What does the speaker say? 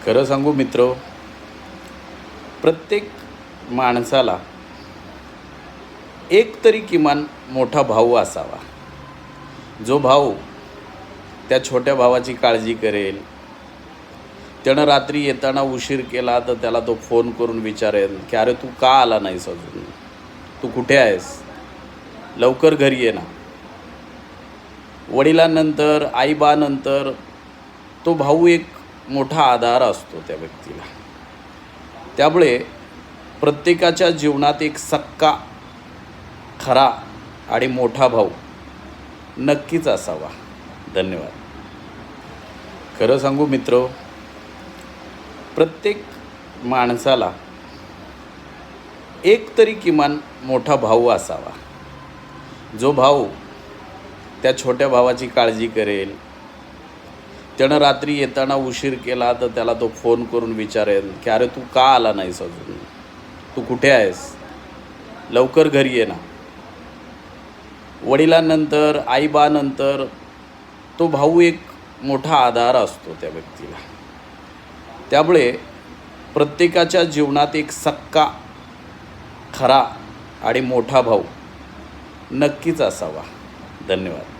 खरं सांगू मित्र, प्रत्येक माणसाला एक तरी किमान मोठा भाऊ असावा, जो भाऊ त्या छोट्या भावाची काळजी करेल. त्यानं रात्री येताना उशीर केला तर त्याला तो फोन करून विचारेल की अरे तू का आला नाहीस, अजून तू कुठे आहेस, लवकर घरी ये ना. वडिलांनंतर आईबानंतर तो भाऊ एक मोठा आधार असतो त्या व्यक्तीला. त्यामुळे प्रत्येकाच्या जीवनात एक सक्का, खरा आणि मोठा भाऊ नक्कीच असावा. धन्यवाद. खरं सांगू मित्र, प्रत्येक माणसाला एक तरी किमान मोठा भाऊ असावा, जो भाऊ त्या छोट्या भावाची काळजी करेल. त्यानं रात्री येताना उशीर केला तर त्याला तो फोन करून विचारेल की अरे तू का आला नाहीस, अजून तू कुठे आहेस, लवकर घरी ये ना. वडिलांनंतर आईबानंतर तो भाऊ एक मोठा आधार असतो त्या व्यक्तीला. त्यामुळे प्रत्येकाच्या जीवनात एक सक्का, खरा आणि मोठा भाऊ नक्कीच असावा. धन्यवाद.